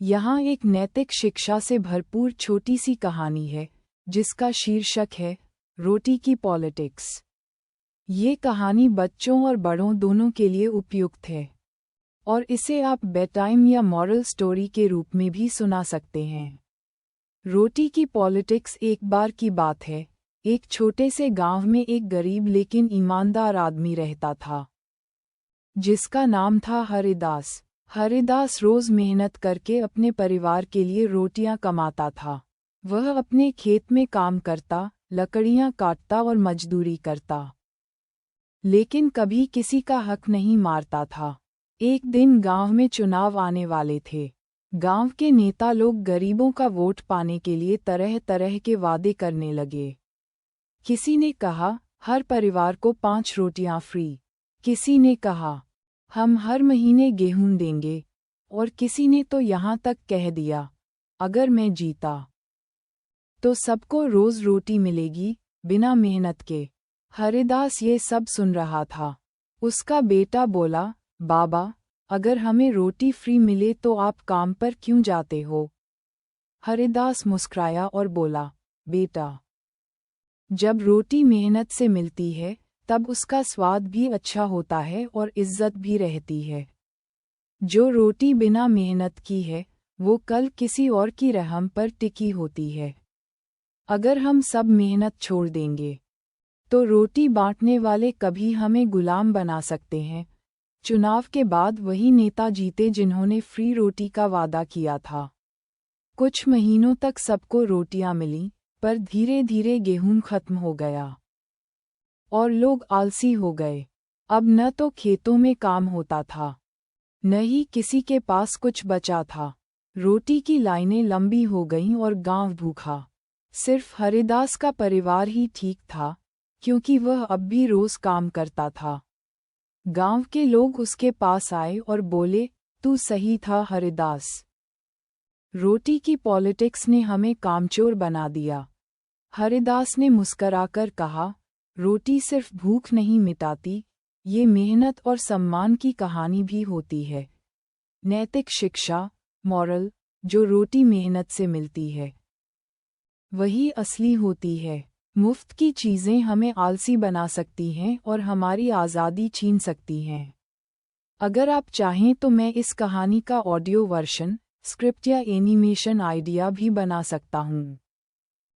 यहाँ एक नैतिक शिक्षा से भरपूर छोटी सी कहानी है जिसका शीर्षक है रोटी की पॉलिटिक्स। ये कहानी बच्चों और बड़ों दोनों के लिए उपयुक्त है और इसे आप बेड टाइम या मॉरल स्टोरी के रूप में भी सुना सकते हैं। रोटी की पॉलिटिक्स एक बार की बात है। एक छोटे से गांव में एक गरीब लेकिन ईमानदार आदमी रहता था जिसका नाम था हरिदास। हरिदास रोज मेहनत करके अपने परिवार के लिए रोटियां कमाता था। वह अपने खेत में काम करता, लकड़ियां काटता और मजदूरी करता, लेकिन कभी किसी का हक नहीं मारता था। एक दिन गांव में चुनाव आने वाले थे। गांव के नेता लोग गरीबों का वोट पाने के लिए तरह तरह के वादे करने लगे। किसी ने कहा, हर परिवार को 5 रोटियां फ्री। किसी ने कहा, हम हर महीने गेहूं देंगे, और किसी ने तो यहाँ तक कह दिया, अगर मैं जीता तो सबको रोज रोटी मिलेगी, बिना मेहनत के। हरिदास ये सब सुन रहा था। उसका बेटा बोला, बाबा, अगर हमें रोटी फ्री मिले तो आप काम पर क्यों जाते हो? हरिदास मुस्कुराया और बोला, बेटा, जब रोटी मेहनत से मिलती है तब उसका स्वाद भी अच्छा होता है और इज्जत भी रहती है। जो रोटी बिना मेहनत की है वो कल किसी और की रहम पर टिकी होती है। अगर हम सब मेहनत छोड़ देंगे तो रोटी बांटने वाले कभी हमें गुलाम बना सकते हैं। चुनाव के बाद वही नेता जीते जिन्होंने फ्री रोटी का वादा किया था। कुछ महीनों तक सबको रोटियां मिलीं, पर धीरे धीरे गेहूं खत्म हो गया और लोग आलसी हो गए। अब न तो खेतों में काम होता था, न ही किसी के पास कुछ बचा था। रोटी की लाइनें लंबी हो गईं और गांव भूखा। सिर्फ हरिदास का परिवार ही ठीक था, क्योंकि वह अब भी रोज काम करता था। गांव के लोग उसके पास आए और बोले, तू सही था हरिदास। रोटी की पॉलिटिक्स ने हमें कामचोर बना दिया। हरिदास ने मुस्कराकर कहा, रोटी सिर्फ भूख नहीं मिटाती, ये मेहनत और सम्मान की कहानी भी होती है। नैतिक शिक्षा, मॉरल, जो रोटी मेहनत से मिलती है वही असली होती है। मुफ्त की चीज़ें हमें आलसी बना सकती हैं और हमारी आज़ादी छीन सकती हैं। अगर आप चाहें तो मैं इस कहानी का ऑडियो वर्शन, स्क्रिप्ट या एनिमेशन आइडिया भी बना सकता हूँ।